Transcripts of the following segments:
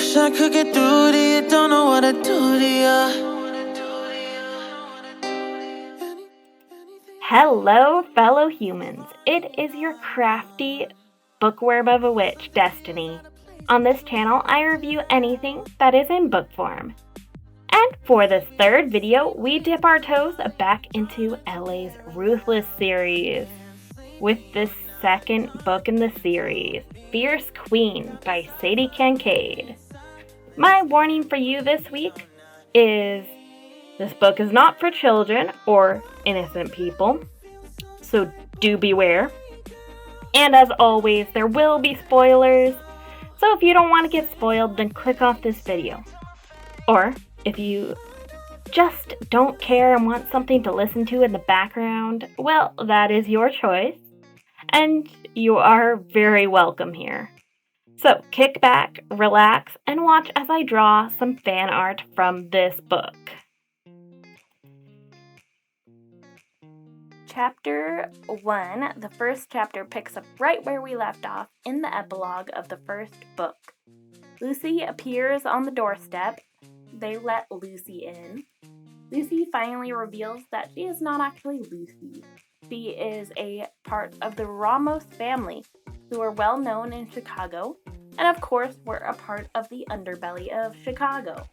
Wish I could get through to you, don't know what to do to you. Hello, fellow humans. It is your crafty bookworm of a witch, Destiny. On this channel, I review anything that is in book form. And for this third video, we dip our toes back into LA's Ruthless series with this second book in the series, Fierce Queen by Sadie Kincaid. My warning for you this week is this book is not for children or innocent people, so do beware. And as always, there will be spoilers, so if you don't want to get spoiled, then click off this video. Or if you just don't care and want something to listen to in the background, well, that is your choice, and you are very welcome here. So kick back, relax, and watch as I draw some fan art from this book. Chapter 1, the first chapter, picks up right where we left off in the epilogue of the first book. Lucy appears on the doorstep. They let Lucy in. Lucy finally reveals that she is not actually Lucy. She is a part of the Ramos family, who are well known in Chicago, and of course were a part of the underbelly of Chicago.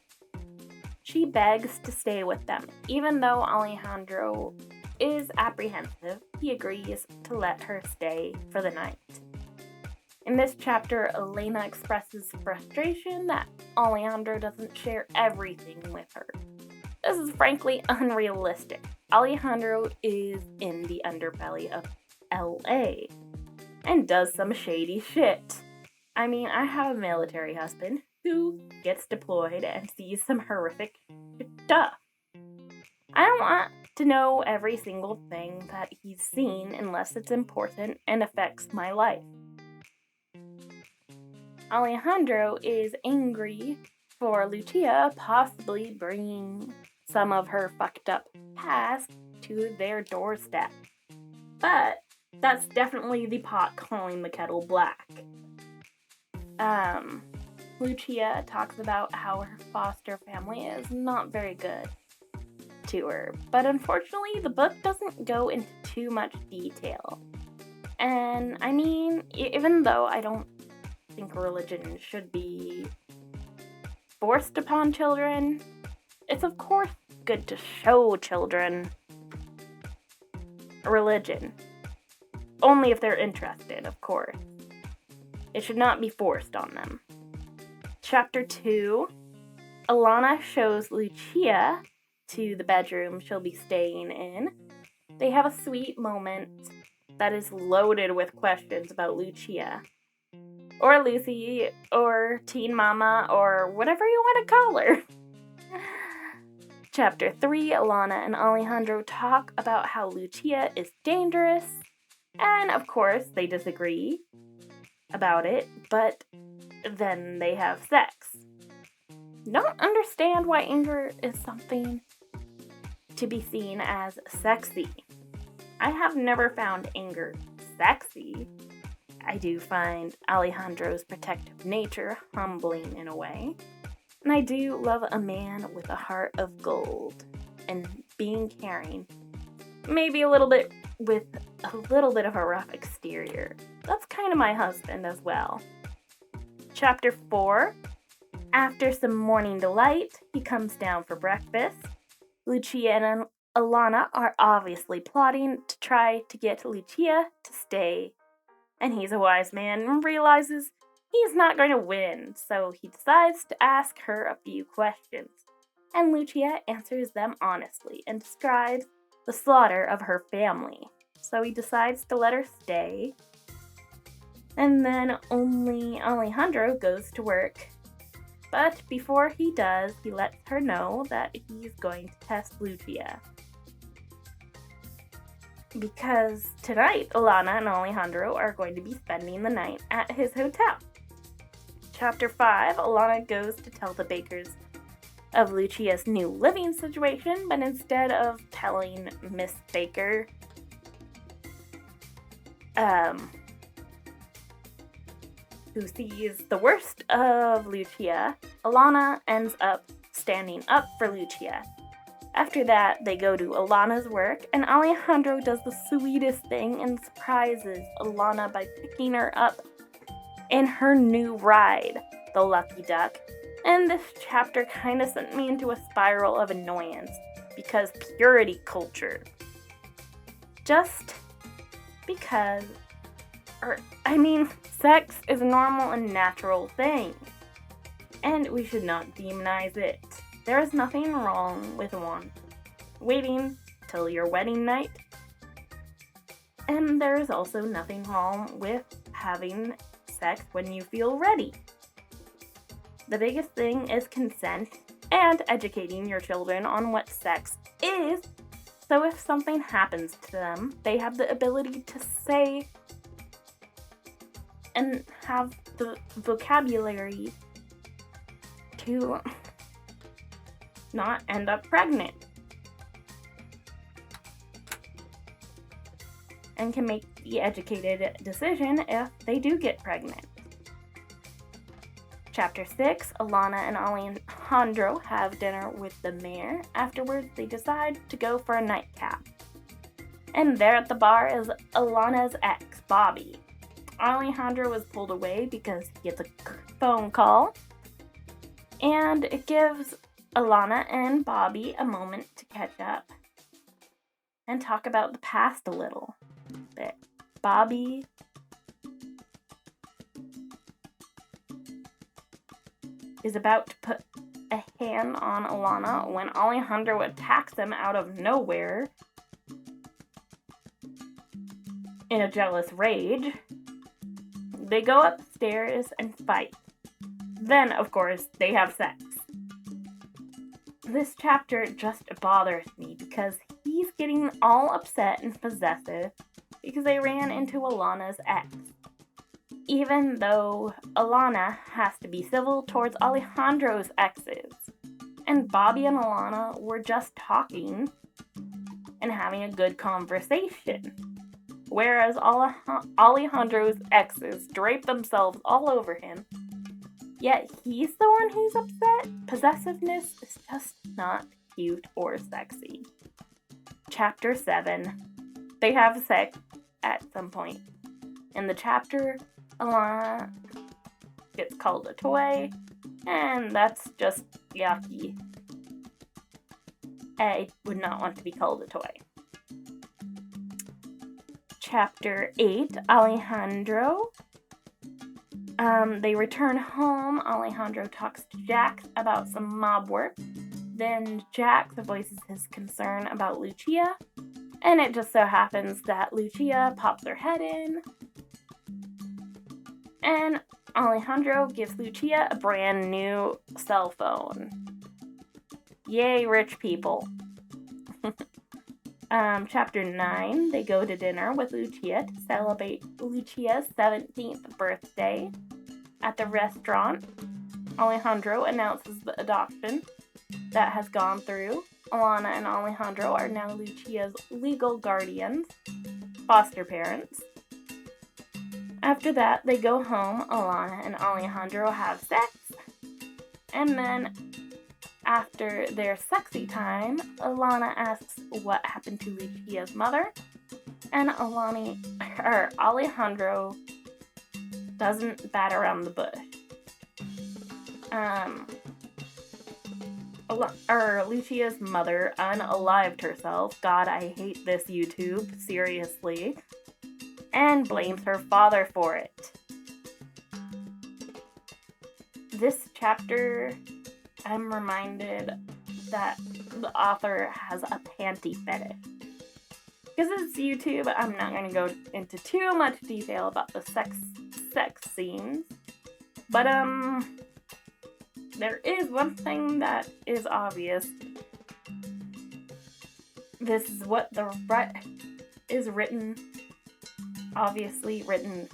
She begs to stay with them, even though Alejandro is apprehensive. He agrees to let her stay for the night. In this chapter, Elena expresses frustration that Alejandro doesn't share everything with her. This is frankly unrealistic. Alejandro is in the underbelly of LA and does some shady shit. I mean, I have a military husband who gets deployed and sees some horrific stuff. I don't want to know every single thing that he's seen unless it's important and affects my life. Alejandro is angry for Lucia possibly bringing some of her fucked up past to their doorstep. But that's definitely the pot calling the kettle black. Lucia talks about how her foster family is not very good to her, but unfortunately the book doesn't go into too much detail. And I mean, even though I don't think religion should be forced upon children, it's of course good to show children religion. Only if they're interested, of course. It should not be forced on them. Chapter 2, Alana shows Lucia to the bedroom she'll be staying in. They have a sweet moment that is loaded with questions about Lucia, or Lucy, or Teen Mama, or whatever you want to call her. Chapter 3, Alana and Alejandro talk about how Lucia is dangerous, and of course they disagree about it, but then they have sex. Don't understand why anger is something to be seen as sexy. I have never found anger sexy. I do find Alejandro's protective nature humbling in a way. And I do love a man with a heart of gold and being caring. Maybe a little bit with a little bit of a rough exterior. That's kind of my husband as well. Chapter 4. After some morning delight, he comes down for breakfast. Lucia and Alana are obviously plotting to try to get Lucia to stay. And he's a wise man and realizes he's not going to win, so he decides to ask her a few questions. And Lucia answers them honestly and describes the slaughter of her family. So he decides to let her stay. And then only Alejandro goes to work. But before he does, he lets her know that he's going to test Lucia. Because tonight, Alana and Alejandro are going to be spending the night at his hotel. Chapter 5, Alana goes to tell the Bakers of Lucia's new living situation, but instead of telling Miss Baker, who sees the worst of Lucia, Alana ends up standing up for Lucia. After that, they go to Alana's work, and Alejandro does the sweetest thing and surprises Alana by picking her up in her new ride, the Lucky Duck. And this chapter kind of sent me into a spiral of annoyance because purity culture. Just because, sex is a normal and natural thing, and we should not demonize it. There is nothing wrong with waiting till your wedding night, and there is also nothing wrong with having sex when you feel ready. The biggest thing is consent and educating your children on what sex is, so if something happens to them, they have the ability to say and have the vocabulary to not end up pregnant. And can make the educated decision if they do get pregnant. Chapter 6, Alana and Alejandro have dinner with the mayor. Afterwards, they decide to go for a nightcap. And there at the bar is Alana's ex, Bobby. Alejandro was pulled away because he gets a phone call. And it gives Alana and Bobby a moment to catch up and talk about the past a little bit. Bobby is about to put a hand on Alana when Alejandro attacks him out of nowhere in a jealous rage. They go upstairs and fight. Then, of course, they have sex. This chapter just bothers me because he's getting all upset and possessive because they ran into Alana's ex. Even though Alana has to be civil towards Alejandro's exes. And Bobby and Alana were just talking and having a good conversation. Whereas Alejandro's exes drape themselves all over him. Yet he's the one who's upset. Possessiveness is just not cute or sexy. Chapter 7. They have sex at some point. In the chapter, Alana gets called a toy, and that's just yucky. I would not want to be called a toy. Chapter 8, Alejandro. They return home. Alejandro talks to Jax about some mob work. Then Jax voices his concern about Lucia. And it just so happens that Lucia pops her head in. And Alejandro gives Lucia a brand new cell phone. Yay, rich people. Chapter 9, they go to dinner with Lucia to celebrate Lucia's 17th birthday. At the restaurant, Alejandro announces the adoption that has gone through. Alana and Alejandro are now Lucia's legal guardians, foster parents. After that, they go home. Alana and Alejandro have sex. And then, after their sexy time, Alana asks what happened to Lucia's mother. And Alejandro doesn't bat around the bush. Lucia's mother unalived herself. God, I hate this YouTube. Seriously. And blames her father for it. This chapter, I'm reminded that the author has a panty fetish. Because it's YouTube, I'm not going to go into too much detail about the sex scenes. But, there is one thing that is obvious. This is what is written. Obviously written.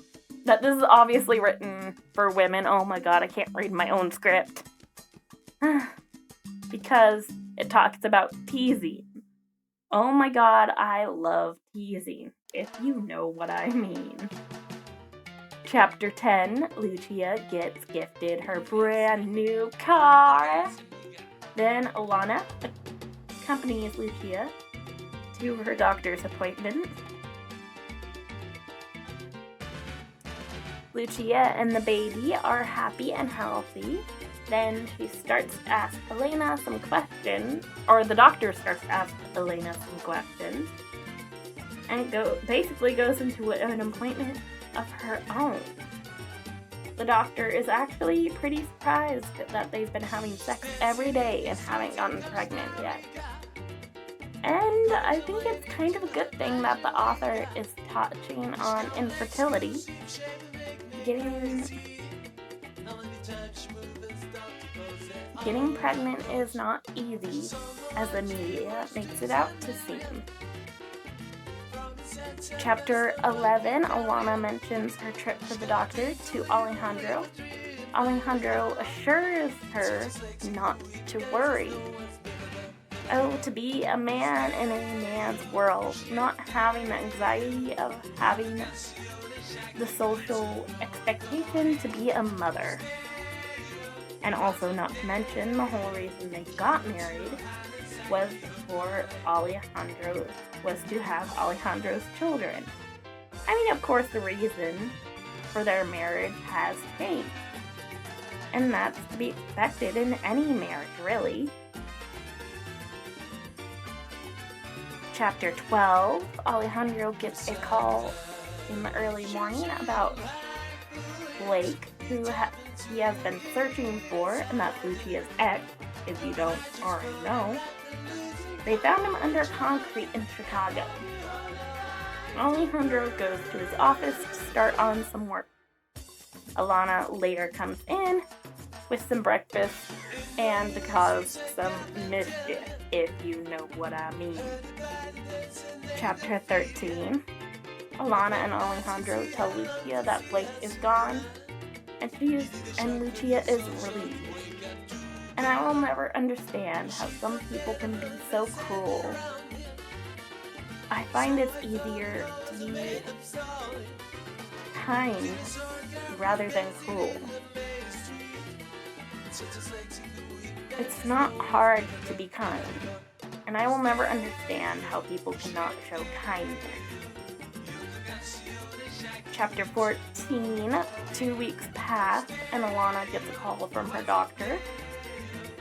That this is obviously written for women. Oh my god, I can't read my own script. Because it talks about teasing. Oh my god, I love teasing, if you know what I mean. Chapter 10, Lucia gets gifted her brand new car. Then Alana accompanies Lucia to her doctor's appointment. Lucia and the baby are happy and healthy. Then she starts to ask Elena some questions, or the doctor starts to ask Elena some questions, and basically goes into an appointment of her own. The doctor is actually pretty surprised that they've been having sex every day and haven't gotten pregnant yet. And I think it's kind of a good thing that the author is touching on infertility. Getting pregnant is not easy, as the media makes it out to seem. Chapter 11, Alana mentions her trip to the doctor to Alejandro. Alejandro assures her not to worry. Oh, to be a man in a man's world, not having the anxiety of having the social expectation to be a mother. And also, not to mention, the whole reason they got married was to have Alejandro's children. I mean, of course, the reason for their marriage has changed. And that's to be expected in any marriage, really. Chapter 12, Alejandro gets a call in the early morning about Blake, who he has been searching for, and that's Lucia's ex, if you don't already know. They found him under concrete in Chicago. Alejandro goes to his office to start on some work. Alana later comes in with some breakfast and to cause some mischief, if you know what I mean. Chapter 13. Alana and Alejandro tell Lucia that Blake is gone, and Lucia is relieved. And I will never understand how some people can be so cruel. I find it's easier to be kind rather than cruel. It's not hard to be kind, and I will never understand how people cannot show kindness. Chapter 14, 2 weeks pass, and Alana gets a call from her doctor.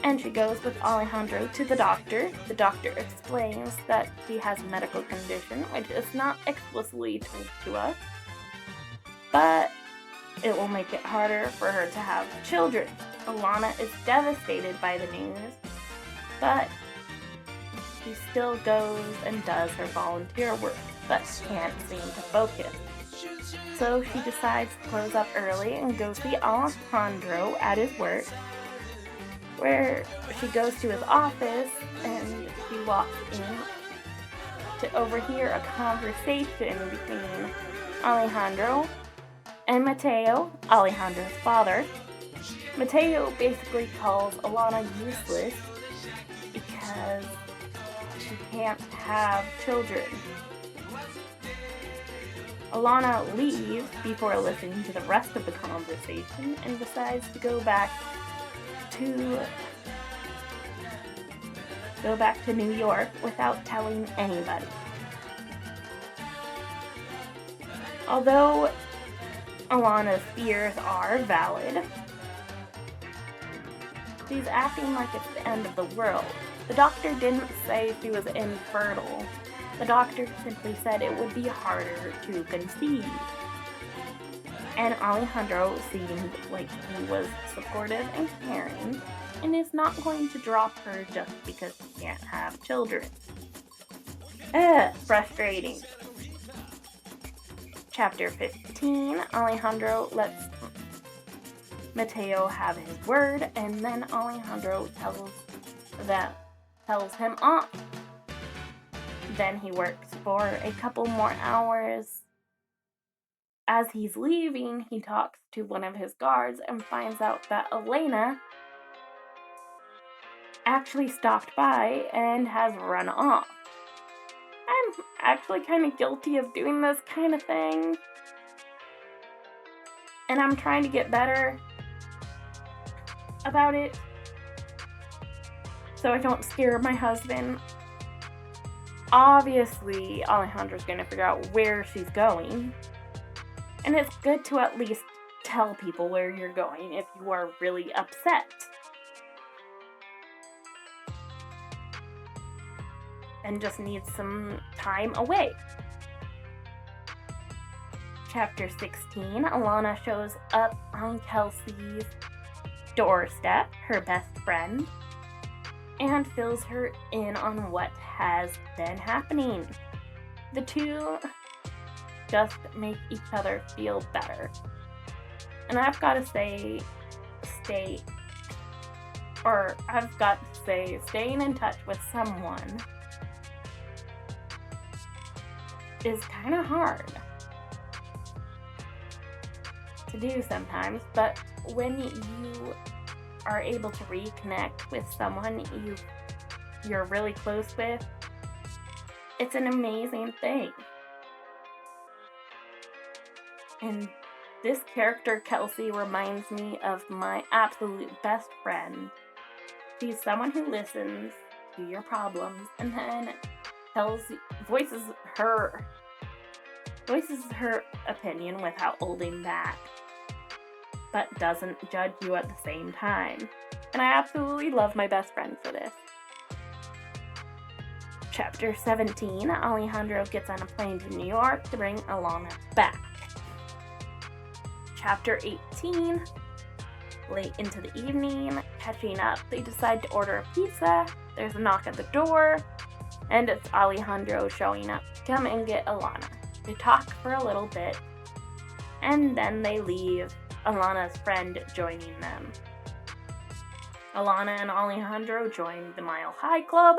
And she goes with Alejandro to the doctor. The doctor explains that she has a medical condition, which is not explicitly told to us, but it will make it harder for her to have children. Alana is devastated by the news, but she still goes and does her volunteer work, but can't seem to focus. So she decides to close up early and go see Alejandro at his work, where she goes to his office and she walks in to overhear a conversation between Alejandro and Mateo, Alejandro's father. Mateo basically calls Alana useless because she can't have children. Alana leaves before listening to the rest of the conversation and decides to go back to New York without telling anybody. Although Alana's fears are valid, she's acting like it's the end of the world. The doctor didn't say she was infertile. The doctor simply said it would be harder to conceive. And Alejandro seemed like he was supportive and caring, and is not going to drop her just because she can't have children. Frustrating. Chapter 15, Alejandro lets Mateo have his word, and then Alejandro tells him off. Then he works for a couple more hours. As he's leaving, he talks to one of his guards and finds out that Elena actually stopped by and has run off. I'm actually kind of guilty of doing this kind of thing. And I'm trying to get better about it so I don't scare my husband. Obviously, Alejandro's gonna figure out where she's going. And it's good to at least tell people where you're going if you are really upset. And just need some time away. Chapter 16, Alana shows up on Kelsey's doorstep, her best friend, and fills her in on what has been happening. The two just make each other feel better. And I've got to say, staying in touch with someone is kind of hard to do sometimes, but when you are able to reconnect with someone you're really close with, it's an amazing thing. And this character, Kelsey, reminds me of my absolute best friend. She's someone who listens to your problems and then voices her opinion without holding back, but doesn't judge you at the same time. And I absolutely love my best friend for this. Chapter 17, Alejandro gets on a plane to New York to bring Alana back. Chapter 18, late into the evening, catching up, they decide to order a pizza. There's a knock at the door, and it's Alejandro showing up to come and get Alana. They talk for a little bit, and then they leave, Alana's friend joining them. Alana and Alejandro join the Mile High Club.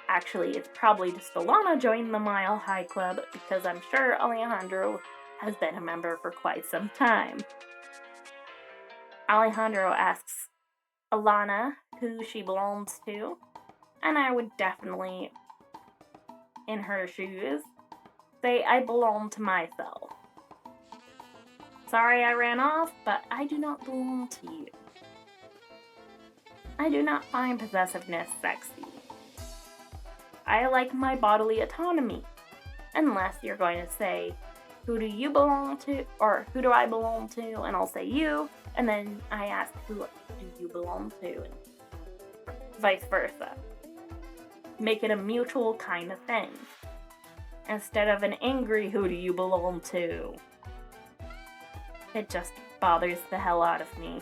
Actually, it's probably just Alana joining the Mile High Club because I'm sure Alejandro has been a member for quite some time. Alejandro asks Alana who she belongs to, and I would definitely, in her shoes, say I belong to myself. Sorry I ran off, but I do not belong to you. I do not find possessiveness sexy. I like my bodily autonomy, unless you're going to say, who do you belong to, or who do I belong to, and I'll say you, and then I ask, who do you belong to, and vice versa. Make it a mutual kind of thing, instead of an angry, who do you belong to? It just bothers the hell out of me.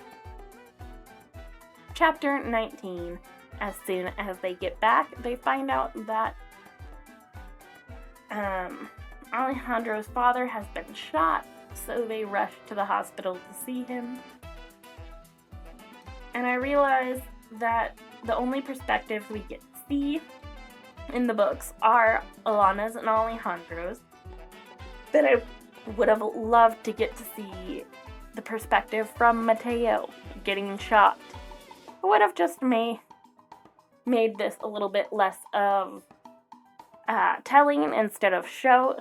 Chapter 19, as soon as they get back, they find out that Alejandro's father has been shot, so they rush to the hospital to see him. And I realize that the only perspectives we get to see in the books are Alana's and Alejandro's, that I would have loved to get to see the perspective from Mateo getting shot. It would have just made this a little bit less of telling instead of show,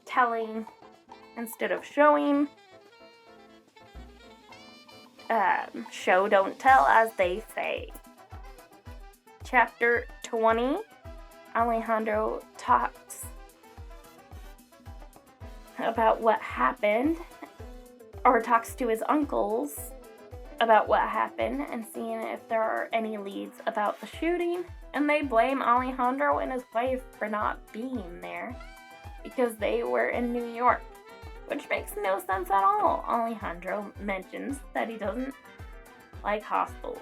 telling instead of showing. Show don't tell, as they say. Chapter 20, Alejandro talks about what happened, or talks to his uncles about what happened and seeing if there are any leads about the shooting, and they blame Alejandro and his wife for not being there because they were in New York, which makes no sense at all. Alejandro mentions that he doesn't like hospitals.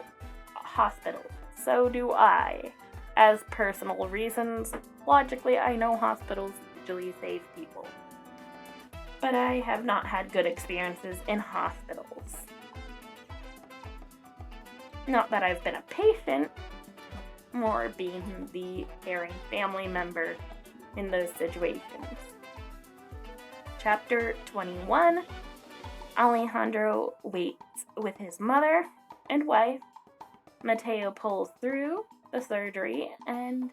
So do I. As personal reasons, logically I know hospitals usually save people, but I have not had good experiences in hospitals. Not that I've been a patient, more being the caring family member in those situations. Chapter 21, Alejandro waits with his mother and wife. Mateo pulls through the surgery, and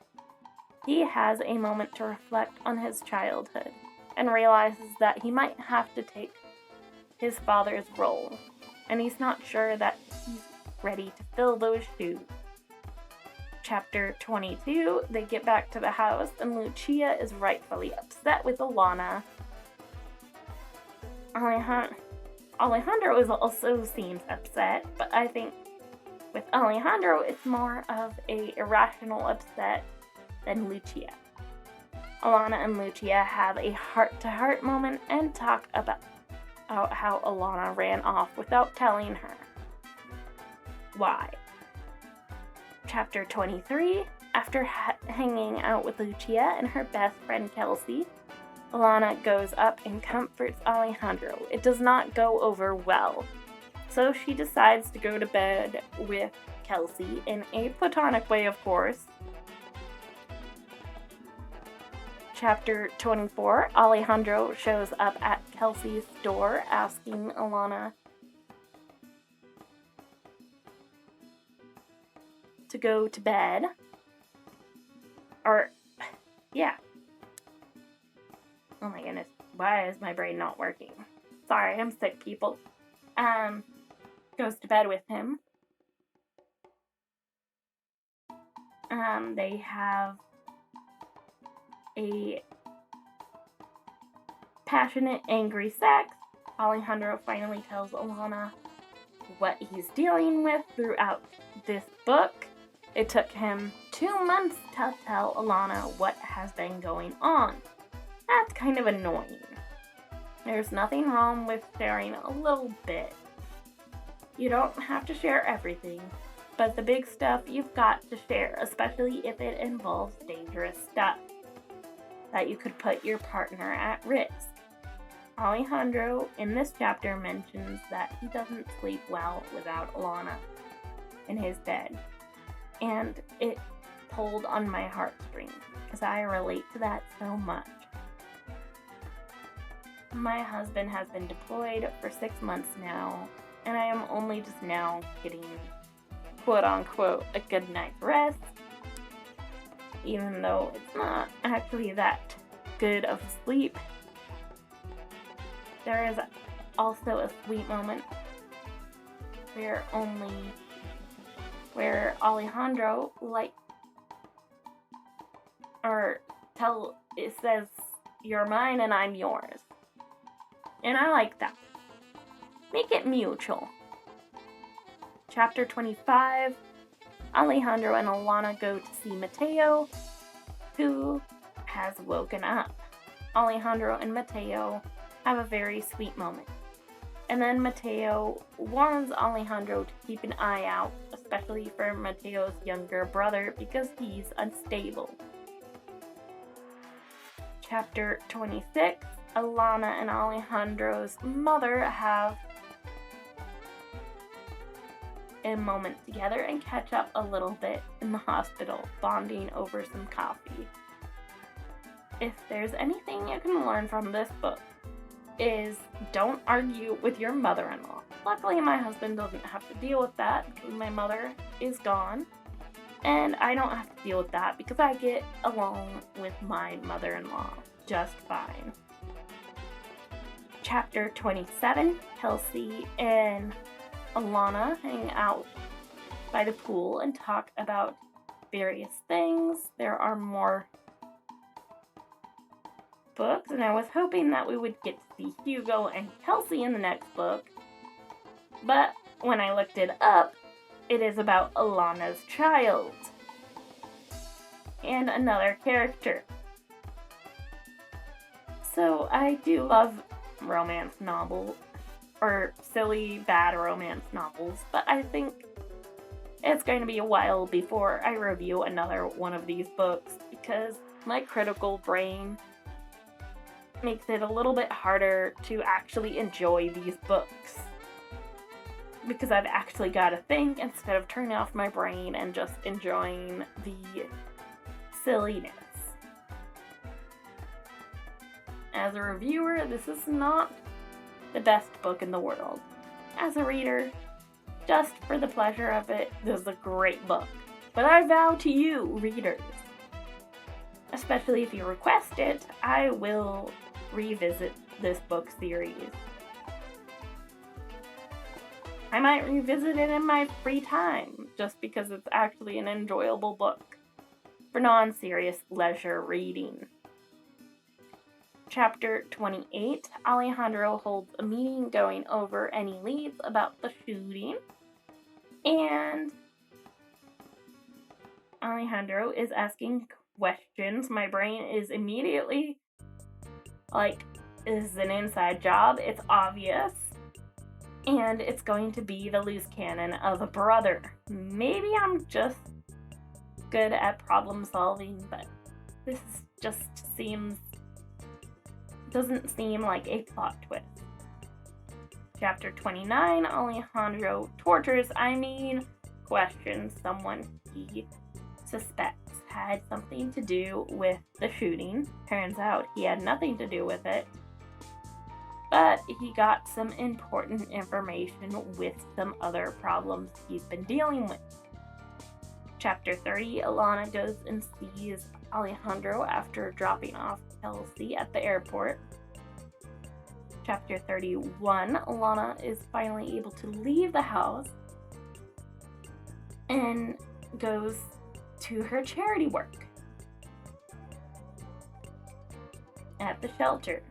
he has a moment to reflect on his childhood and realizes that he might have to take his father's role, and he's not sure that he's ready to fill those shoes. Chapter 22, they get back to the house, and Lucia is rightfully upset with Alana. Alejandro also seems upset, but I think with Alejandro, it's more of a irrational upset than Lucia. Alana and Lucia have a heart-to-heart moment and talk about how Alana ran off without telling her why. Chapter 23, after hanging out with Lucia and her best friend Kelsey, Alana goes up and comforts Alejandro. It does not go over well, so she decides to go to bed with Kelsey in a platonic way, of course. Chapter 24, Alejandro shows up at Kelsey's door asking Alana to go to bed. Oh my goodness, why is my brain not working? Sorry, I'm sick, people. Goes to bed with him. They have a passionate, angry sex. Alejandro finally tells Alana what he's dealing with throughout this book. It took him 2 months to tell Alana what has been going on. That's kind of annoying. There's nothing wrong with sharing a little bit. You don't have to share everything, but the big stuff you've got to share, especially if it involves dangerous stuff that you could put your partner at risk. Alejandro in this chapter mentions that he doesn't sleep well without Alana in his bed, and it pulled on my heartstrings because I relate to that so much. My husband has been deployed for 6 months now, and I am only just now getting quote-unquote a good night's rest, even though it's not actually that good of sleep. There is also a sweet moment where Alejandro it says, "You're mine and I'm yours." And I like that. Make it mutual. Chapter 25, Alejandro and Alana go to see Mateo, who has woken up. Alejandro and Mateo have a very sweet moment. And then Mateo warns Alejandro to keep an eye out, especially for Mateo's younger brother, because he's unstable. Chapter 26, Alana and Alejandro's mother have a moment together and catch up a little bit in the hospital, bonding over some coffee. If there's anything you can learn from this book, is don't argue with your mother-in-law. Luckily, my husband doesn't have to deal with that because my mother is gone, and I don't have to deal with that because I get along with my mother-in-law just fine. Chapter 27, Kelsey and Alana hang out by the pool and talk about various things. There are more books, and I was hoping that we would get to see Hugo and Kelsey in the next book, but when I looked it up, it is about Alana's child and another character. So I do love romance novels, or silly, bad romance novels, but I think it's going to be a while before I review another one of these books because my critical brain makes it a little bit harder to actually enjoy these books because I've actually got to think instead of turning off my brain and just enjoying the silliness. As a reviewer, this is not the best book in the world. As a reader, just for the pleasure of it, this is a great book. But I vow to you, readers, especially if you request it, I will revisit this book series. I might revisit it in my free time, just because it's actually an enjoyable book for non-serious leisure reading. Chapter 28, Alejandro holds a meeting going over any leads about the shooting, and Alejandro is asking questions. My brain is immediately like, is an inside job, it's obvious, and it's going to be the loose cannon of a brother. Maybe I'm just good at problem solving, but this just doesn't seem like a plot twist. Chapter 29, Alejandro questions someone he suspects had something to do with the shooting. Turns out he had nothing to do with it, but he got some important information with some other problems he's been dealing with. Chapter 30, Alana goes and sees Alejandro after dropping off Kelsey at the airport. Chapter 31, Alana is finally able to leave the house and goes to her charity work at the shelter.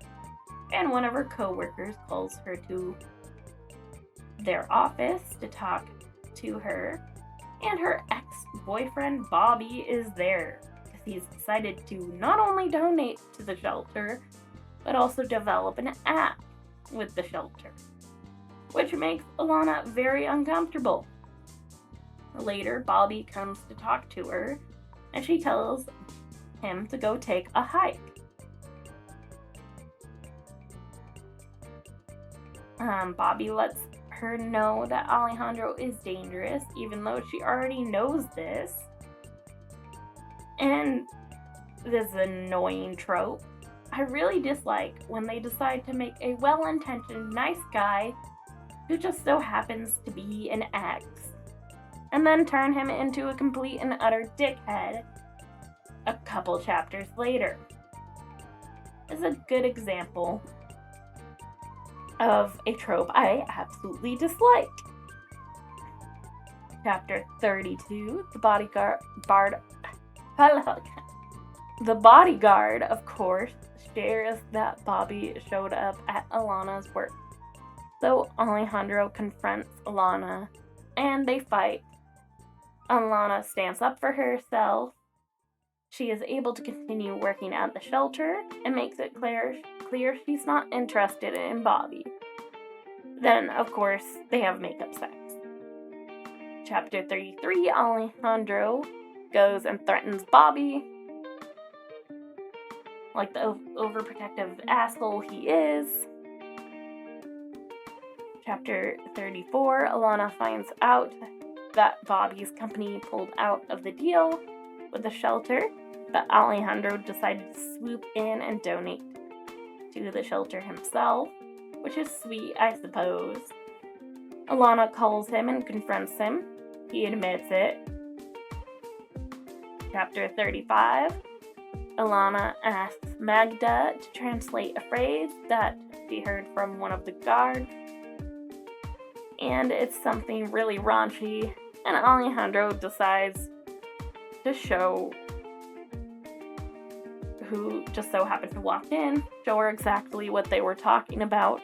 And one of her co-workers calls her to their office to talk to her, and her ex-boyfriend Bobby is there because he's decided to not only donate to the shelter but also develop an app with the shelter, which makes Alana very uncomfortable. Later, Bobby comes to talk to her, and she tells him to go take a hike. Bobby lets her know that Alejandro is dangerous, even though she already knows this. And this annoying trope I really dislike when they decide to make a well-intentioned nice guy who just so happens to be an ex, and then turn him into a complete and utter dickhead a couple chapters later. This is a good example of a trope I absolutely dislike. Chapter 32, The bodyguard, of course, shares that Bobby showed up at Alana's work. So Alejandro confronts Alana, and they fight. Alana stands up for herself. She is able to continue working at the shelter and makes it clear she's not interested in Bobby. Then, of course, they have makeup sex. Chapter 33, Alejandro goes and threatens Bobby like the overprotective asshole he is. Chapter 34, Alana finds out that Bobby's company pulled out of the deal with the shelter, but Alejandro decided to swoop in and donate to the shelter himself, which is sweet, I suppose. Alana calls him and confronts him. He admits it. Chapter 35, Alana asks Magda to translate a phrase that she heard from one of the guards, and it's something really raunchy, and Alejandro decides to show who just so happened to walk in, show her exactly what they were talking about.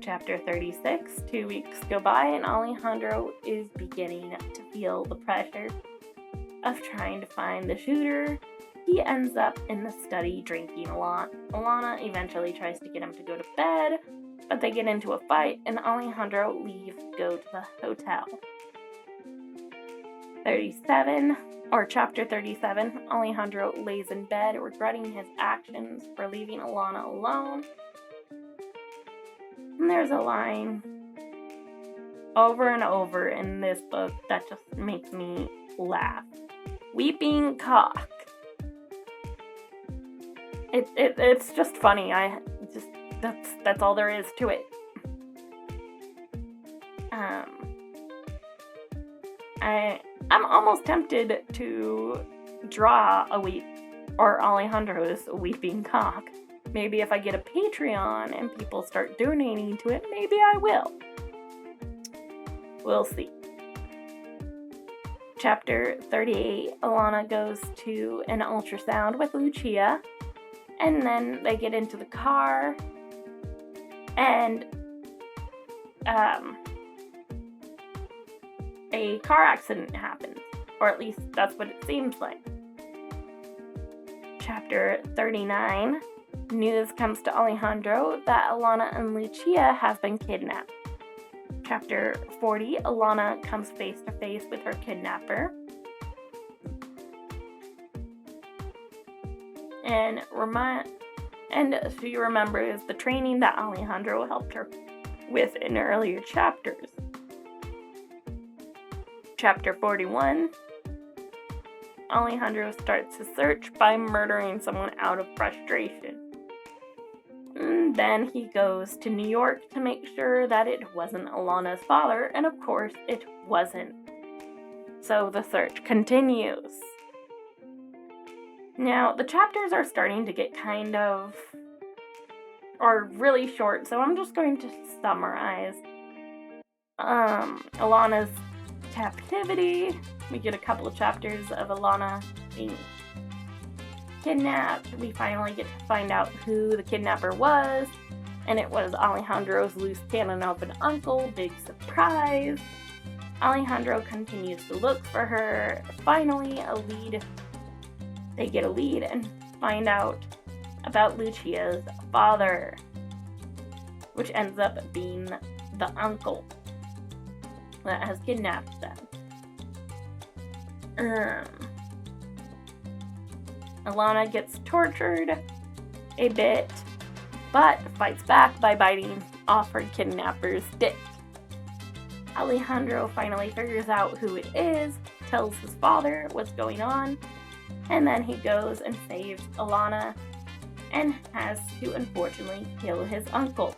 Chapter 36, 2 weeks go by and Alejandro is beginning to feel the pressure of trying to find the shooter. He ends up in the study drinking a lot. Alana eventually tries to get him to go to bed, but they get into a fight and Alejandro leaves to go to the hotel. Chapter 37, Alejandro lays in bed regretting his actions for leaving Alana alone. And there's a line over and over in this book that just makes me laugh. Weeping cock. It's just funny. That's all there is to it. I'm almost tempted to draw Alejandro's weeping cock. Maybe if I get a Patreon and people start donating to it, maybe I will. We'll see. Chapter 38, Alana goes to an ultrasound with Lucia, and then they get into the car, and a car accident happens, or at least that's what it seems like. Chapter 39, news comes to Alejandro that Alana and Lucia have been kidnapped. Chapter 40, Alana comes face to face with her kidnapper. And she remembers the training that Alejandro helped her with in earlier chapters. Chapter 41, Alejandro starts his search by murdering someone out of frustration. And then he goes to New York to make sure that it wasn't Alana's father, and of course it wasn't. So the search continues. Now, the chapters are starting to get really short, so I'm just going to summarize. Alana's captivity. We get a couple of chapters of Alana being kidnapped. We finally get to find out who the kidnapper was, and it was Alejandro's loose cannon of an uncle. Big surprise. Alejandro continues to look for her. Finally, they get a lead and find out about Lucia's father, which ends up being the uncle that has kidnapped them. Alana gets tortured a bit, but fights back by biting off her kidnapper's dick. Alejandro finally figures out who it is, tells his father what's going on, and then he goes and saves Alana and has to unfortunately kill his uncle.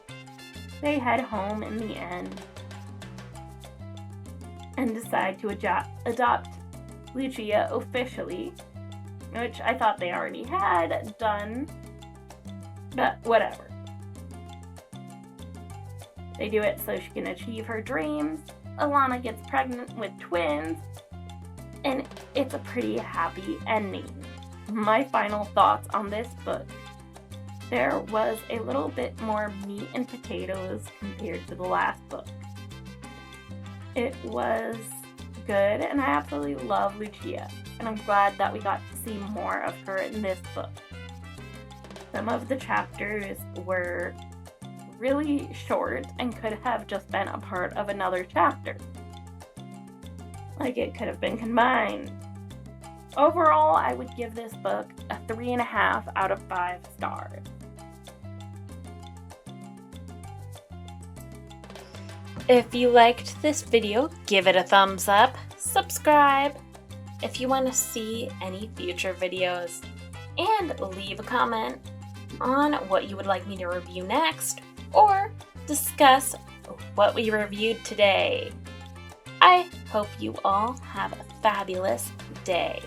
They head home in the end and decide to adopt Lucia officially, which I thought they already had done, but whatever. They do it so she can achieve her dreams. Alana gets pregnant with twins, and it's a pretty happy ending. My final thoughts on this book. There was a little bit more meat and potatoes compared to the last book. It was good, and I absolutely love Lucia, and I'm glad that we got to see more of her in this book. Some of the chapters were really short and could have just been a part of another chapter. Like it could have been combined. Overall, I would give this book a 3.5 out of 5 stars. If you liked this video, give it a thumbs up, subscribe if you want to see any future videos, and leave a comment on what you would like me to review next, or discuss what we reviewed today. I hope you all have a fabulous day.